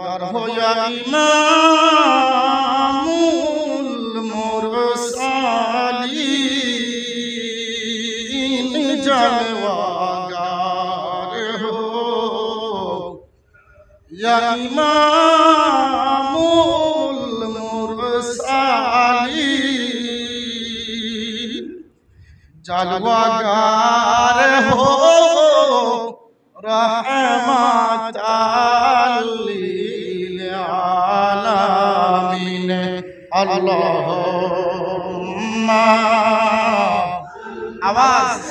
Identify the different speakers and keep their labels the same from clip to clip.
Speaker 1: गर हो या इमामुल मुरसलीन जलवागार हो या इमामुल मुरसलीन जलवागार हो रहमतल लिल आलमीन अल्लाहुम्मा आवाज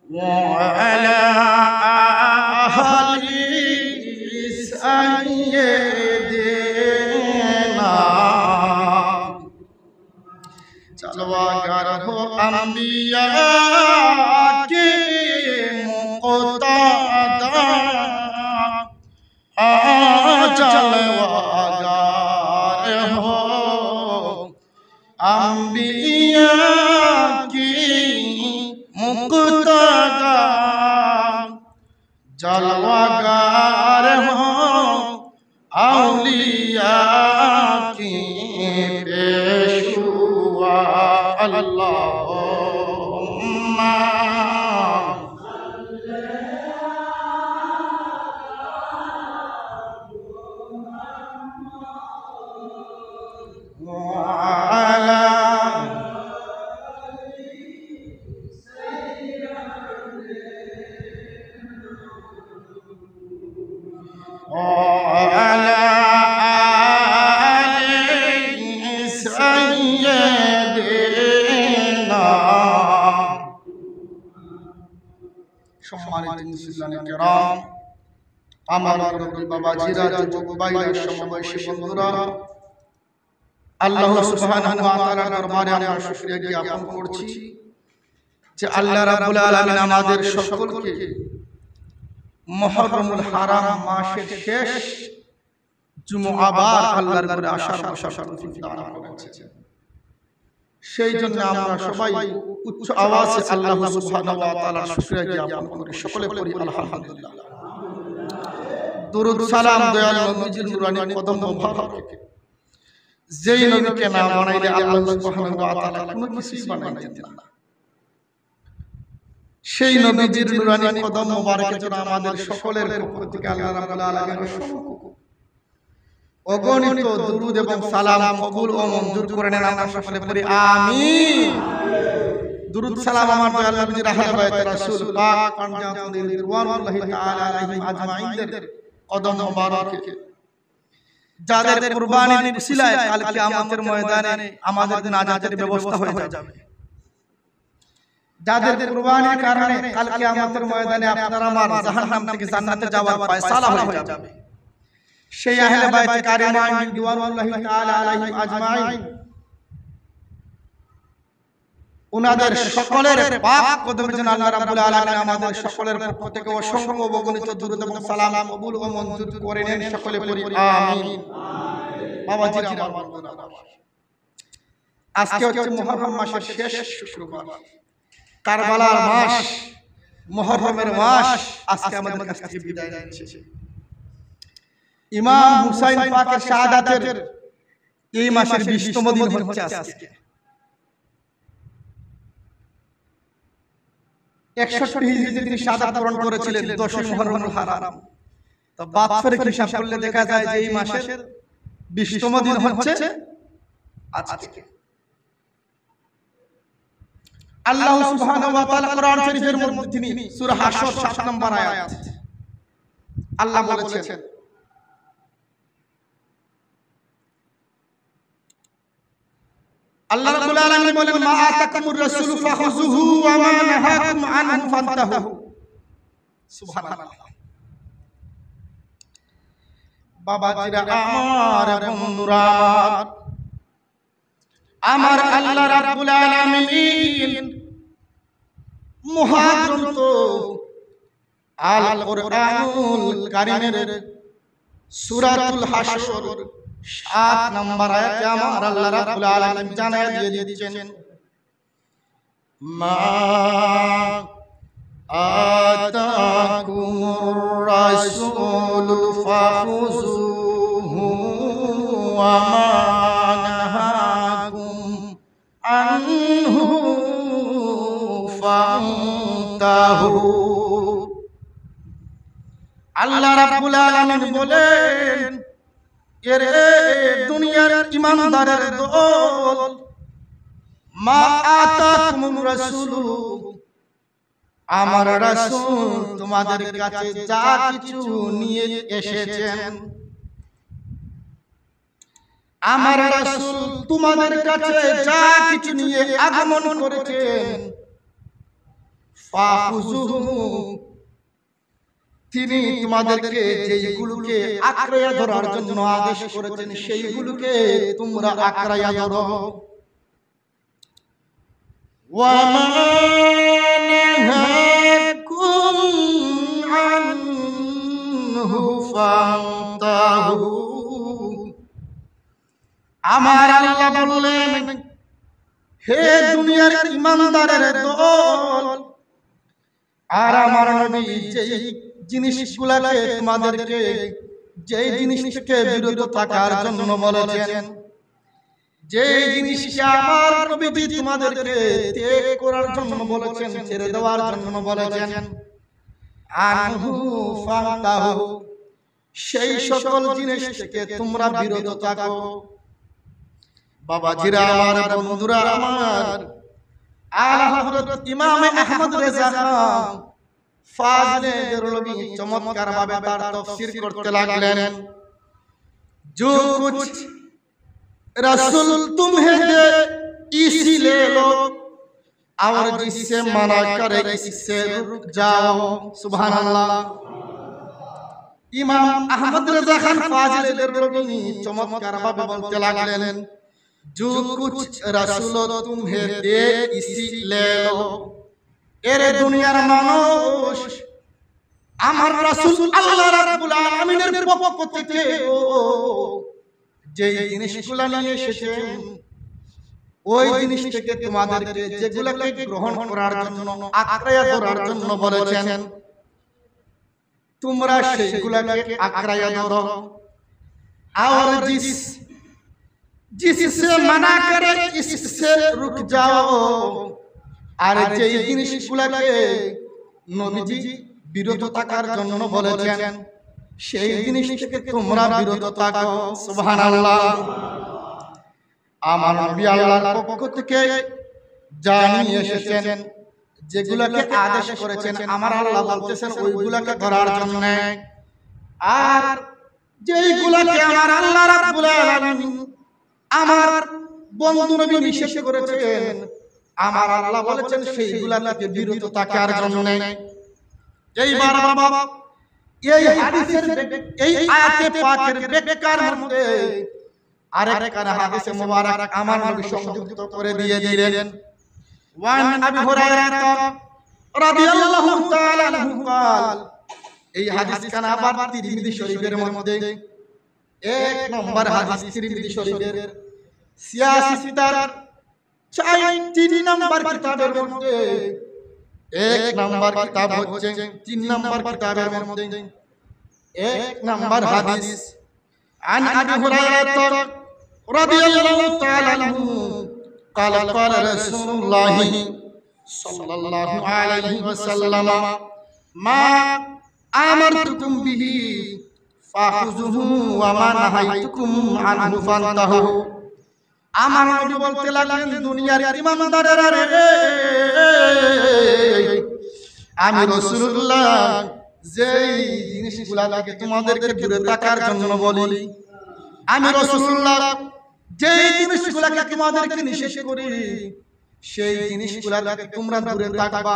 Speaker 1: وعلى أهل سيدنا जलवागर हो अंबिया के मुक़तदा जलवागर हो अंबिया की मुक़तदा जलवागर हो औलिया की पेशवा अल्लाहुम्मा সম্মানিত মুসলিম কিরাম, আমার মুরব্বি বাবাজিরা, যুবক ভাইরা, সমবয়সী বন্ধুরা, আল্লাহ সুবহানাহু ওয়া তাআলার দরবারে আমরা শুকরিয়া জ্ঞাপন করছি যে আল্লাহ রাব্বুল আলামিন আমাদের সকলকে মুহররমুল হারাম মাসের শেষ জুমআবার আল্লাহর ঘরে আসার তৌফিক দান করেছেন। সেই জন্য আমরা সবাই উচ্চ আওয়াজে আল্লাহ সুবহানাহু ওয়া তাআলার শুকরিয়া জ্ঞাপন করি। সকলে পড়ি আলহামদুলিল্লাহ। দরুদ সালাম দয়াল নবীজির নুরানি কদম মোবারকে, যেই নবীকে না বানাইলে আল্লাহ সুবহানাহু ওয়া তাআলা কোনো কিছুই বানাইতেন না। সেই নবীজির নুরানি কদম মোবারকের জন্য আমাদের সকলের পক্ষ থেকে আল্লাহ রাব্বুল আলামিনের অগণিত দুরূদ এবং সালাম কবুল ও মঞ্জুর করে নেন। আমরা সকলে পড়ি আমিন। দুরূদ সালাম আমার দয়াল নবীজির আহলে বাইত রাসূল পাক পাঞ্জাতুল রিদওয়ানুল্লাহি তাআলা আলাইহিম আজমাইনদের কদম মোবারকে, যাদের কুরবানির উসিলায় কাল কিয়ামতের ময়দানে আমাদের নাজাতের ব্যবস্থা হয়ে যাবে, যাদের কুরবানির কারণে কাল কিয়ামতের ময়দানে আপনারা আমার জাহান্নাম থেকে জান্নাতে যাওয়ার ফয়সালা হয়ে যাবে, সেই আহলে বাইত কারিমাইন রিদওয়ানুল্লাহি তাআলা আলাইহিম আজমাইন উনাদের সকলের পাক কদমের জন্য আল্লাহ রাব্বুল আলামিন আমাদের সকলের পক্ষ থেকে অসংখ্য অগণিত দুরূদ এবং সালাম কবুল ও মঞ্জুর করে নেন। সকলে পড়ি আমিন। বাবাজিরা আমার বন্ধুরা, আজকে হচ্ছে মুহররম মাসের শেষ শুক্রবার, কারবালার মাস, মুহররমের মাস আজকে আমাদের কাছ থেকে বিদায় নিচ্ছে। ইমাম হুসাইন পাকের শাহাদাতের এই মাসের 20তম দিন হচ্ছে আজকে। 61 হিজরিতে তিনি শাহাদাত বরণ করেছিলেন 10 মুহররমুল হারাম। তো বাৎসরিক হিসাব করলে দেখা যায় যে এই মাসের 20তম দিন হচ্ছে আজকে। আল্লাহ সুবহানাহু ওয়া তাআলা কোরআন শরীফের মধ্যে তিনি সূরা হাশর 7 নম্বর আয়াত আল্লাহ বলেছেন, আল্লাহ রাব্বুল আলামিন বলেন, মা আতাকুমুর রাসূলু ফাখুযুহু ওয়া মা নাহাকুম আনহু ফান্তাহু। সুবহানাল্লাহ। বাবাজিরা আমার, বন্ধুরা আমার, আল্লাহ রাব্বুল আলামিন মহাগ্রন্থ আল কোরআনুল কারীমের সূরাতুল হাশর 7 নম্বর আয়াতে আমার আল্লাহ রাব্বুল আলামিন জানায় দিয়ে দিয়েছেন, মা আতাকুমুর রাসূলু ফাখুযুহু ওয়া মা নাহাকুম আনহু ফান্তাহু। আল্লাহ রাব্বুল আলামিন বলেন, এর দুনিয়ার ইমানদারের দল, মা আতাকুমুর রাসূলু, আমার রাসূল তোমাদের কাছে যা কিছু নিয়ে এসেছেন, আমার রাসূল তোমাদের কাছে যা কিছু নিয়ে আগমন করেছেন, ফাখুযুহু, তিনি তোমাদেরকে যেইগুলোকে আঁকড়াইয়া ধরার জন্য আদেশ করেছেন সেইগুলোকে তোমরা আঁকড়াইয়া ধরো। ওয়া মা নাহাকুম আনহু ফান্তাহু, আমার আল্লাহ বললেন, হে দুনিয়ার ইমানদারের দল, আর আমার নবী যেই জিনিসগুলোকে তোমাদেরকে, যেই জিনিস থেকে বিরত থাকার জন্য বলেছেন, যেই জিনিসকে আমার নবী তোমাদেরকে ত্যাগ করার জন্য বলেছেন, ছেড়ে দেওয়ার জন্য বলেছেন, আনহু ফান্তাহু, সেই সকল জিনিস থেকে তোমরা বিরত থাকো। বাবাজিরা আমার, বন্ধুরা আমার, আলা হযরত ইমাম আহমদ রেজা খান ফাজলে দেরলভী চমৎকার ভাবে তার তাফসীর করতে লাগলেন। जो कुछ रसूल तुम्हें दे इसी ले लो, और जिससे मना करे इससे रुक जाओ। सुभान अल्लाह। इमाम अहमद रजा खान फाजिल देरलभী চমৎকার ভাবে বলতে লাগলেন, जो कुछ रसूल तुम्हें दे इसी ले लो, এরে দুনিয়ার মানুষ, আমার রাসূল আল্লাহ রাব্বুল আলামিনের পক্ষ থেকে যে জিনিসগুলো নিয়ে এসেছেন, ওই জিনিস থেকে তোমাদেরকে যেগুলোকে গ্রহণ করার জন্য, আঁকড়াইয়া ধরার জন্য বলেছেন, তোমরা সেইগুলোকে আঁকড়াইয়া ধরো। और जिससे मना करे इससे रुक जाओ, আর যে জিনিসগুলোকে নবীজি বিরত থাকার জন্য বলেছেন, সেই জিনিস থেকে তোমরা বিরত থাকো। সুবহানাল্লাহ। আমার নবী আল্লাহর পক্ষ থেকে জানিয়ে এসেছেন, যেগুলোকে আদেশ করেছেন আমার আল্লাহ বলতেছেন ওইগুলোকে ধরার জন্য, আর যেইগুলোকে আমার আল্লাহ রাব্বুল আলামিন আমার বন্ধু নবী নিষেধ করেছেন, আমার আল্লাহ বলেছেন সেইগুলা থেকে বিরত থাকার জন্য। এইবার বাবা, এই হাদিসের, এই আয়াতে পাকের ব্যাখ্যার মধ্যে আরেকখানা হাদিসে মুবারক আমার নবী সংযুক্ত করে দিয়ে দিলেন। ওয়ান আবি হুরায়রা রাদিয়াল্লাহু তাআলা আনহু قال, এই হাদিসখানা আবার তিরমিজি শরীফের মধ্যে 1 নম্বর হাদিস, তিরমিজি শরীফের 86 তার 3 নম্বর কিতাবের মধ্যে, 1 নম্বর কিতাব হচ্ছে 3 নম্বর কিতাবের মধ্যে 1 নম্বর হাদিস। আন আবি হুরায়রা রাদিয়াল্লাহু তাআলা আনহু قال قال رسول الله صلى الله عليه وسلم ما أمرتكم به فخذوه وما نهيتكم عنه فانتهوا। আমার নবী বলতে লাগলেন, দুনিয়ার ইমানদারেরা রে, আমি রাসূলুল্লাহ যেই জিনিসগুলা থেকে তোমাদেরকে দূরে থাকার জন্য বলি, আমি রাসূলুল্লাহ যেই জিনিসগুলাকে তোমাদেরকে নিষেধ করি, সেই জিনিসগুলা থেকে তোমরা দূরে থাকবা,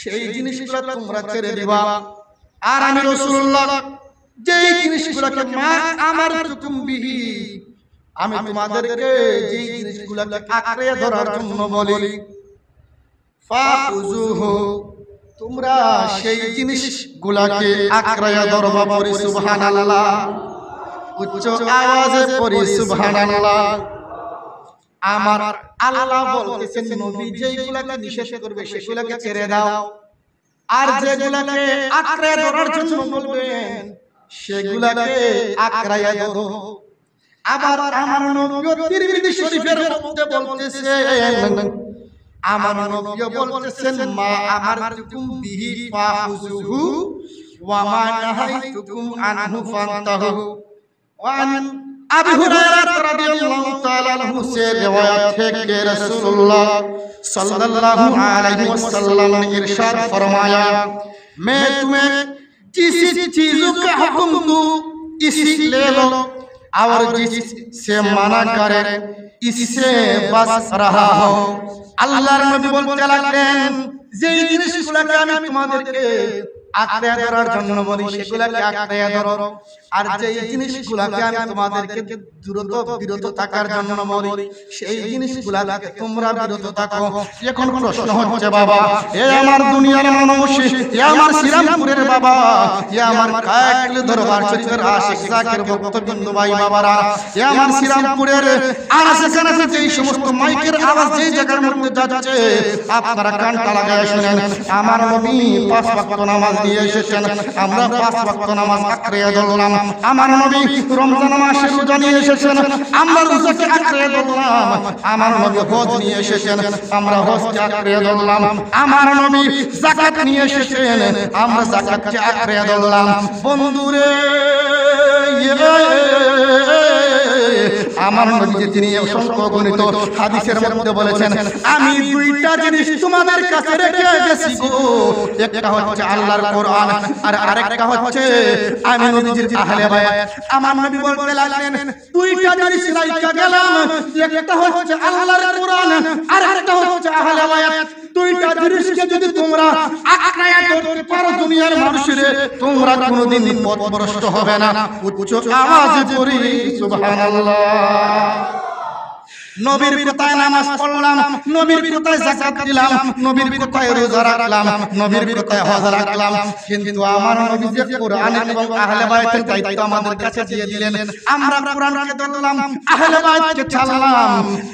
Speaker 1: সেই জিনিসগুলা তোমরা ছেড়ে দিবা। আর আমি রাসূলুল্লাহ যেই জিনিসগুলাকে মা আমারতুকুম বিহি, আমি তোমাদেরকে যেই জিনিসগুলোকে আঁকড়ে ধরার জন্য বলি, ফাখুযুহু, তোমরা সেই জিনিসগুলাকে আঁকড়াইয়া ধরবা, পড়ি সুবহানাল্লাহ, উচ্চ আওয়াজে পড়ি সুবহানাল্লাহ। আমার আল্লাহ বলতেছেন নবী যেগুলাকে নিষেধ করবে সেগুলাকে ছেড়ে দাও, আর যেগুলাকে আঁকড়ে ধরার জন্য বলবেন সেগুলাকে আঁকড়াইয়া ধরো। আবার আমার নবী তিরমিজি শরীফের মধ্যে বলতেছেন, আমার নবী বলতেছেন মা আমারতুকুম বিহি ফাহুযুহু ওয়া মা নাহাইতুকুম আনহু ফান্তাহু। ওয়ান আবু হুরায়রা রাদিয়াল্লাহু তাআলা আনহু से रिवायत है कि रसूलुल्लाह सल्लल्लाहु अलैहि वसल्लम ने इरशाद फरमाया, मैं तुम्हें जिस चीज़ों का हुक्म दूं इसी ले लो, और जिससे मना करे इससे बस रहा हो। আল্লাহর নবী বলতে লাগলেন, যে জিনিসগুলোকে আমি তোমাদেরকে আঁকড়ে ধরার জন্য বলি সেগুলোকে আঁকড়ে ধরো, আর যে জিনিসগুলোকে আমি তোমাদেরকে বিরত থাকার জন্য বলি সেই জিনিসগুলোকে তোমরা বিরত থাকো। এখন প্রশ্ন হচ্ছে বাবা, এ আমার দুনিয়ার মানুষ, এ আমার শ্রীরামপুরের বাবা, এ আমার কায়কলি দরবার শরীফের আশিক জাকির ভক্তবৃন্দ ভাই বাবারা, এ আমার শ্রীরামপুরের আনাচে-কানাচে যেই সমস্ত মাইকের আওয়াজ যেই জায়গার মধ্যে যাচ্ছে আপনারা কানটা লাগায় শুনেন। আমার নবী 5 ওয়াক্ত নামাজ দিয়ে এসেছেন, আমরা 5 ওয়াক্ত নামাজ আঁকড়ে ধরলাম। আমার নবী রমজান মাসে রোজা নিয়ে এসেছেন, আমরা রোজাকে আঁকড়ে ধরলাম। আমার নবী হজ নিয়ে এসেছেন, আমরা হজকে আঁকড়ে ধরলাম। আমার নবী যাকাত নিয়ে এসেছেন, আমরা যাকাতকে আঁকড়ে ধরলাম। বন্ধুরে, আমার নবী তিনি অসংখ্য গণিত হাদিসের মধ্যে বলেছেন, আমি দুইটা জিনিস তোমাদের কাছে রেখে গেছি গো, একটা হচ্ছে আল্লাহর কোরআন, আর আরেকটা হচ্ছে আমি নবীজির আহলে বায়াত। আমার নবী বলতে লাগলেন, দুইটা জিনিস রাইখা গেলাম, একটা হচ্ছে আল্লাহর কোরআন আর একটা হচ্ছে আহলে বায়াত। দুইটা জিনিসকে যদি তোমরা আঁকড়াইয়া ধরতে পারো দুনিয়ার মানুষের, তোমরা কোনোদিন পথভ্রষ্ট হবে না। উচ্চ আওয়াজে পড়ি সুবহানাল্লাহ। নবীর কথায় নামাজ পড়লাম, নবীর কথায় যাকাত দিলাম, নবীর কথায় রোজা রাখলাম, নবীর কথায় হজ রাখলাম, কিন্তু আমার নবী যে কোরআন এবং আহলে বায়াতের দায়িত্ব আমাদের কাছে দিয়ে দিলেন, আমরা কোরআনকে ধরলাম, আহলে বায়াতকে ছাড়লাম।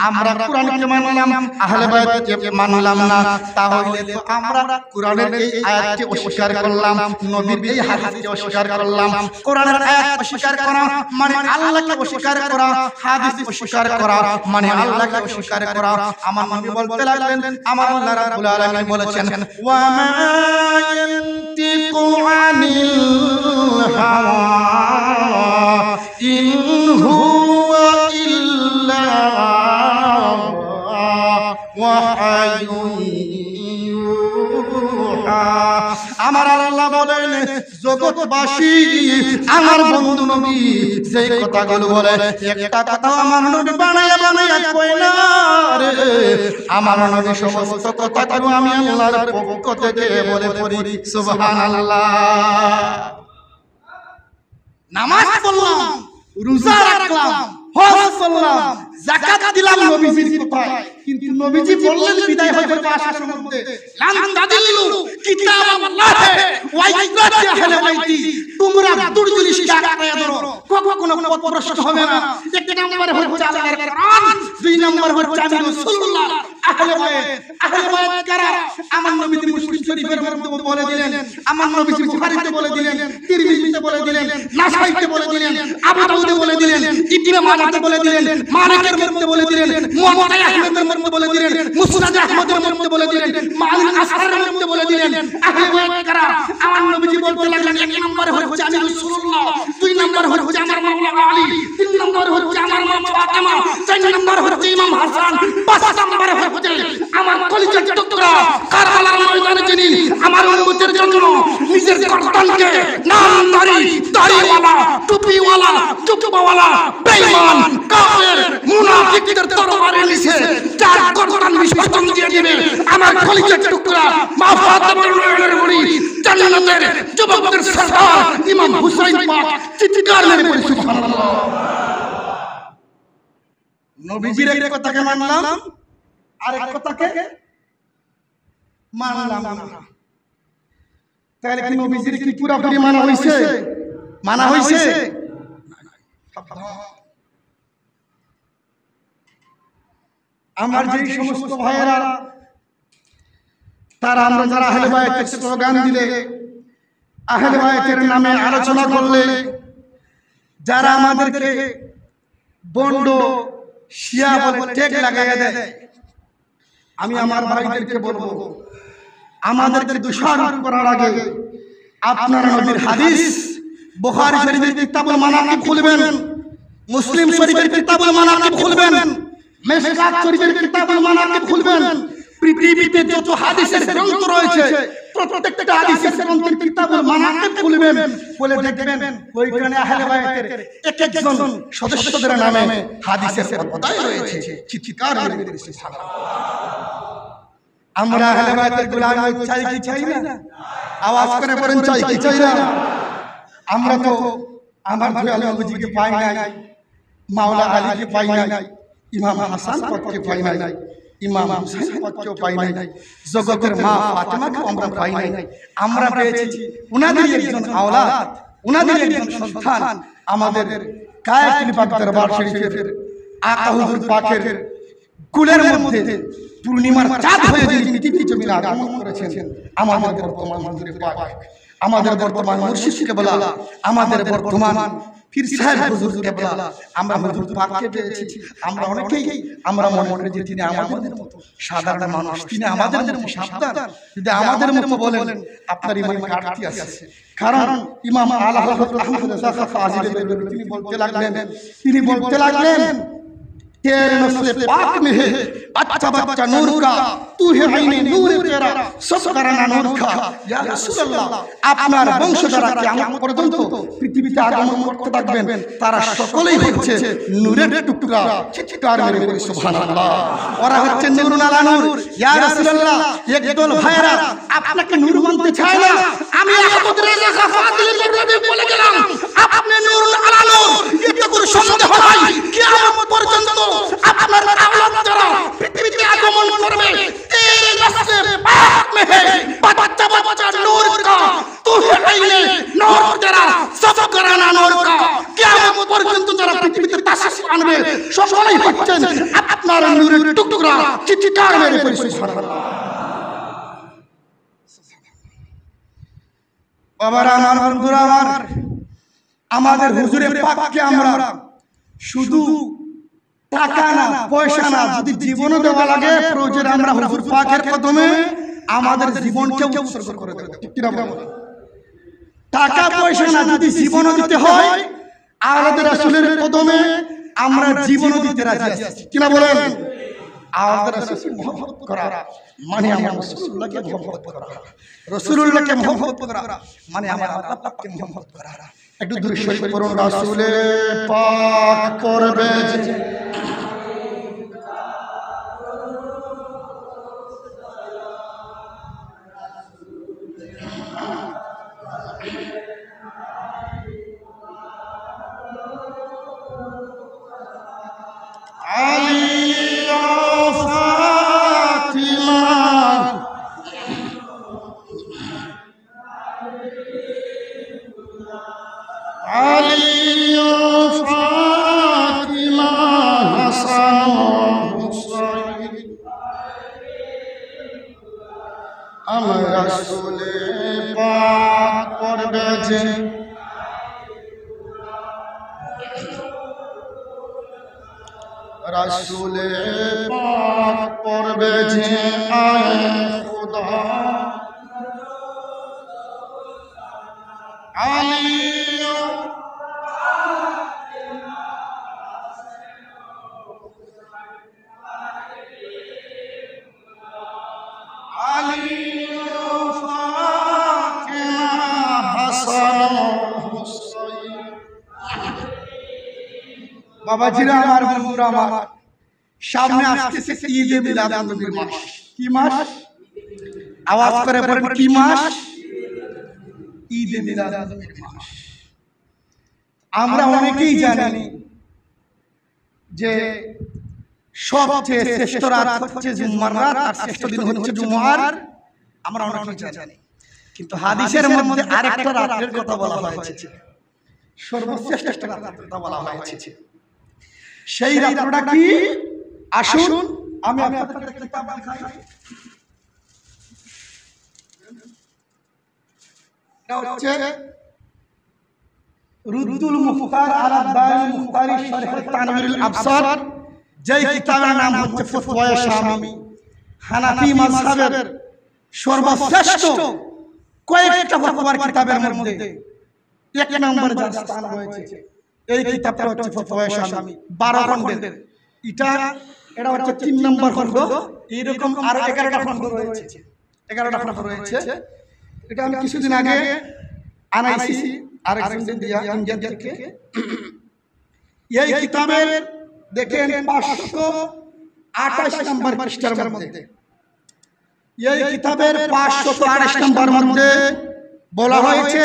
Speaker 1: আমরা কোরআনকে মানলাম, আহলে বায়াতকে মানলাম না, তাহলে তো আমরা কোরআনের এই আয়াতকে অস্বীকার করলাম, নবীর এই হাদিসকে অস্বীকার করলাম। কোরআনের আয়াত অস্বীকার করা মানে আল্লাহকে অস্বীকার করা, হাদিস অস্বীকার করা মানে আল্লাহকে অস্বীকার করা। আমার নবী বলতে লাগলেন, আমার আল্লাহ রাব্বুল আলামিন বলেছেন, ওয়া মা ইয়ানতিকু আনিল হাওয়া ইন হুয়া ইল্লা ওয়াহায়ুন ইউহা। আমার আল্লাহ বলেন, জগৎবাসী আমার বন্ধু নবী যে কথাগুলো বলে একটা কথা আমার নবী বানায়া বানায়া কয় না রে। আমার নবী সমস্ত কথাগুলো আমি আল্লাহর পক্ষ থেকে বলে পড়ি সুবহানাল্লাহ। নামাজ পড়লাম, রোজা রাখলাম, হজ করলাম, যাকাত দিলাম নবীজির কথায়, কিন্তু নবীজি বললেন বিদায় হজের আসার মধ্যে, লান তাদিল্লু কিতাবাল্লাহি ওয়া ইত্রাতি আহলে বাইতি, তোমরা দুই জিনিসকে আঁকড়ে ধরো, কখনো পথভ্রষ্ট হবে না। এক নম্বরে হচ্ছে আল্লাহর কোরআন, দুই নম্বর হচ্ছে আমি রাসূলুল্লাহ আহলে বায়াত। আহলে বায়াত কারা? আমার নবী মুসলিম শরীফের মধ্যে বলে দিলেন, আমার নবী বুখারীতে বলে দিলেন, তিরমিজিতে বলে দিলেন, নাসাইতে বলে দিলেন, আবু দাউদে বলে দিলেন, ইবনে মাজাহতে বলে দিলেন, মালিকের মধ্যে বলে দিলেন, মুওয়াত্তা আহমদের মধ্যে বলে দিলেন, মুসনাদ আহমদের মধ্যে বলে দিলেন, মালিক আসহারের মধ্যে বলে দিলেন। আহলে বায়াত কারা? আমার নবীজি বলতে লাগলেন, এক নম্বরে হচ্ছে আমি রাসূলুল্লাহ, দুই নম্বর হচ্ছে আমার মাওলানা আলী, তিন নম্বর হচ্ছে আমার মা ফাতেমা, চার নম্বর হচ্ছে ইমাম হাসান, পাঁচ নম্বরে হচ্ছে আমার কলিজার টুকরা কারবালার ময়দানে যিনি আমার উম্মতের জন্য নিজের গর্দানকে নামধারী, দাড়িওয়ালা, টুপিওয়ালা, জুব্বাওয়ালা, বেঈমান, কাফের, মুনাফিকদের দরবারে নিছে যার গর্দান বিসর্জন দিয়ে দিবে আমার কলিজার টুকরা মা ফাতেমার নয়নের মণি, জান্নাতের যুবকদের সরদার ইমাম হুসাইন পাক চিৎকার মেরে পড়ি সুবহানাল্লাহ। নবীজির এক কথাকে মানলাম, আরেক কথাকে মানলাম না। তাহলে কি নবীজির কি পুরোপুরি মানা হয়েছে? মানা হয়েছে? আমার যে সমস্ত ভাইয়েরা তারা আমরা যারা আহলে বায়াতের স্লোগান দিলে, আহলে বায়াতের নামে আলোচনা করলে, যারা আমাদেরকে বন্ড শিয়া বলে টেক লাগাইয়া দেয়, আমি আমার ভাইদেরকে বলবো, আমাদেরকে দোষারোপ করার আগে আপনারা নবীর হাদিস, বুখারী শরীফের কিতাবুল মানাকিব খুলবেন, মুসলিম শরীফের কিতাবুল মানাকিব খুলবেন, মিশকাত শরীফের কিতাবুল মানাকিব খুলবেন। পৃথিবীতে যত হাদিসের গ্রন্থ রয়েছে প্রত্যেকটা হাদিসের গ্রন্থের কিতাবুল মানাকিব খুলবেন, বলে দেখবেন ওইখানে আহলে বায়াতের এক একজন সদস্যদের নামে হাদিসের পর্দায় রয়েছে। চিৎকার করে বলুন সুবহানাল্লাহ। আমরা আহলে বায়াতের গোলামি চাই কি চাই না? আওয়াজ করে বলেন চাই কি চাই না? আমরা তো আমার দয়ালু নবীজিকে পাই নাই, মাওলা আলীকে পাই নাই, ইমাম হাসান পাককে পাই নাই, ইমাম হুসাইন পাককে পাই নাই, জগতের মা ফাতেমাকে আমরা পাই নাই। আমরা পেয়েছি উনাদের একজন আওলাদ, উনাদের একজন সন্তান, আমাদের কায়েত পাক দরবার শরীফের আকা হুজুর পাকের কুলের মধ্যে পূর্ণিমার চাঁদ হয়ে যিনি পৃথিবী জমিনে আগমন করেছেন, আমাদের বর্তমান হুজুরে পাক, আমাদের বর্তমান মুর্শিদ কেবলা, আমাদের বর্তমান পীর সাহেব হুজুর কেবলা, আমরা হুজুর পাককে পেয়েছি। আমরা অনেকেই আমরা মনে করি যে তিনি আমাদের মতো সাধারণ মানুষ, তিনি আমাদের মতো সাবধান। যদি আমাদের মতো বলেন আপনার ইমান ঘাটতি আছে, কারণ ইমাম আলা হযরত আহমদ রাজা ফাজিল তিনি বলতে লাগলেন तेरे नस्ल पाक में है बच्चा बच्चा नूर का, तू है आईने नूर तेरा, सब करना नूर का या रसूल अल्लाह। আপনার বংশধররা কিয়ামত পর্যন্ত পৃথিবীতে আগমন করতে থাকবেন, তারা সকলেই হচ্ছে নূরের টুকরা। চিৎকার মেরে বলি সুবহানাল্লাহ। ওরা হচ্ছে নূরুন আলা নূর। ইয়া রাসূলুল্লাহ, একদল ভাইরা আপনাকে নূর মানতে চায় না, আমি আহমদ রেজা ফাজিলের নবী বলে গেলাম আপনি নূরুন আলা নূর। এতে কোনো সন্দেহ নাই, কিয়ামত পর্যন্ত আপনার আওলাদ যারা পৃথিবীতে আগমন করবে, তেরে নসলে পাক মে হে বাচ্চা বাচ্চা নূর কা, তু হে আইনে নূর তেরা, সব করানা নূর কা। কিয়ামত পর্যন্ত যারা পৃথিবীতে তাশরিফ আনবে সকলেই হচ্ছেন আপনার নূরের টুকরা। চিৎকার মেরে বলি সুবহানাল্লাহ। বাবারা আমার, বন্ধুরা আমার, আমাদের হুজুরে পাককে আমরা শুধু টাকা না পয়সা না, যদি জীবনও দেওয়া লাগে প্রয়োজন আমরা হুজুর পাকের কদমে আমাদের জীবনকে উৎসর্গ করে দেব। ঠিক কি না বলেন? টাকা পয়সা না, যদি জীবনও দিতে হয় আওলাদের রাসূলের কদমে আমরা জীবনও দিতে রাজি আছি। কি না বলেন? আওলাদের রাসূলকে মহব্বত করা মানে আমরা রাসূলুল্লাহকে মহব্বত করা, রাসূলুল্লাহকে মহব্বত করা মানে আমরা আল্লাহ পাককে মহব্বত করা। একটু দূরে শরীফ পড়ুন, রাসূলে পাক করবে রাসূলে পাক পড়বে যে আয়ে খুদা আলী আলী ফাতিমা হাসান হুসাইন। বাবাজিরা আমার, বন্ধুরা আমার, সামনে আসতেছে ঈদে মিলাদুন্নবীর মাস। কি মাস? আওয়াজ করে বলেন কি মাস? ঈদে মিলাদুন্নবীর মাস। আমরা অনেকেই জানি যে সবচেয়ে শ্রেষ্ঠ রাত হচ্ছে জুম্মার রাত, আর শ্রেষ্ঠ দিন হচ্ছে জুমার। আমরা অনেকেই জানি, কিন্তু হাদিসের মধ্যে আরেকটা রাতের কথা বলা হয়েছে, সর্বশ্রেষ্ঠ একটা রাতের কথা বলা হয়েছে। সেই রাতটা কি? আসুন আমি আপনাদের কিতাব দেখাই। এটা হচ্ছে রুদ্দুল মুখতার আলা দারিল মুখতারি শরহ তানবীরুল আবসার, যেই কিতাবের নাম হচ্ছে ফতওয়ায়ে শামি। হানাফি মাযহাবের সর্বশ্রেষ্ঠ কয়েকটা ফতোয়ার কিতাবের মধ্যে এক নম্বরে যার স্থান রয়েছে এই কিতাবটা হচ্ছে ফতওয়ায়ে শামি, 12 খণ্ডের। এটা হচ্ছে 3 নম্বর খণ্ড। এরকম আরো 11টা খণ্ড রয়েছে, 11টা খণ্ড রয়েছে। এটা আমি কিছুদিন আগে আনাইছি আরেকজন দিয়া ইন্ডিয়া থেকে। এই কিতাবের দেখেন 528 নম্বর পৃষ্ঠার মধ্যে, এই কিতাবের 528 নম্বর মধ্যে বলা হয়েছে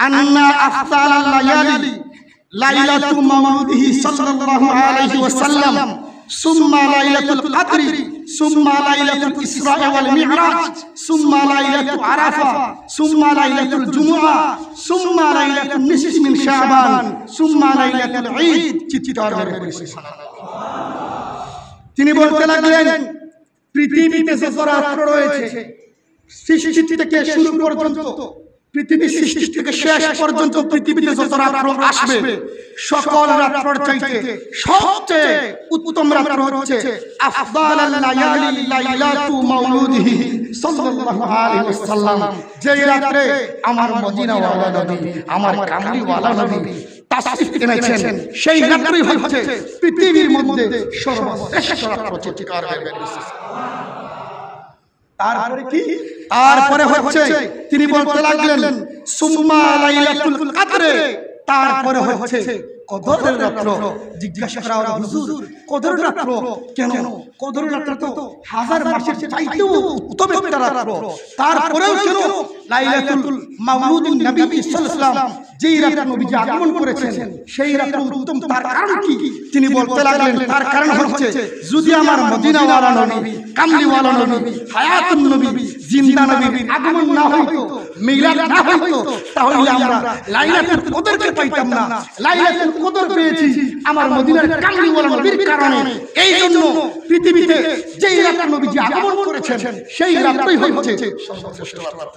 Speaker 1: আন্না আফতাল লায়ালি লাইলাতু মাউলিদিহি সাল্লাল্লাহু আলাইহি ওয়াসাল্লাম সুম্মা লাইলাতুল কদরি সুম্মা লাইলাতুল ইসরা ওয়াল মি'রাজ সুম্মা লাইলাতু আরাফা সুম্মা লাইলাতুল জুমআ সুম্মা লাইলাতুন নিসফি মিন শাবান সুম্মা লাইলাতুল ঈদ। চিৎকার করে সুবহানাল্লাহ। তিনি বলতে লাগলেন পৃথিবীতে যত রাত্র রয়েছে, সৃষ্টি থেকে শুরু পর্যন্ত, পৃথিবী সৃষ্টি থেকে শেষ পর্যন্ত পৃথিবীতে যত রাত্র আসবে, সকল রাত্রের চাইতে সবচেয়ে উত্তম রাত্র হচ্ছে আফদালাল লায়ালি লাইলাতু মাউলুদিহি সাল্লাল্লাহু আলাইহি ওয়াসাল্লাম, যেই রাতে আমার মদিনাওয়ালা নবী, আমার কামলিওয়ালা নবী তাশরিফ এনেছেন, সেই রাত্রই হচ্ছে পৃথিবীর মধ্যে সর্বশ্রেষ্ঠ রাত্র। চিৎকার করে তারপরে কি? তারপরে হচ্ছে তিনি বলতে লাগলেন সুম্মা লাইলাতুল কদরে, তারপরে হচ্ছে কদরের রাত্র। জিজ্ঞাসা করা হলো হুজুর কদরের রাত্র কেন? কদরের রাত্র তো হাজার মাসের চাইতেও উত্তম একটা রাত্র, তারপরেও কেন লাইলাতুল মাউলুদুন নবী সাল্লাল্লাহু আলাইহি ওয়াসাল্লাম যেই রাতে নবীজি আগমন করেছেন সেই রাত্র উত্তম, তার কারণ কি? তিনি বলতে লাগলেন তার কারণ হচ্ছে যদি আমার মদিনাওয়ালা নবী, কামলিওয়ালা নবী, হায়াতুন নবী, জিন্দা নবীর আগমন না হইতো, মিলাদ না হইতো, তাহলে আমরা লাইলাতুল কদরকে পাইতাম না। লাইলাতুল কদর পেয়েছি আমার মদিনার কামলিওয়ালা নবীর কারণে। এই জন্য পৃথিবীতে যেই রাতে নবীজি আগমন করেছেন সেই রাতই হচ্ছে সর্বশ্রেষ্ঠ রাত।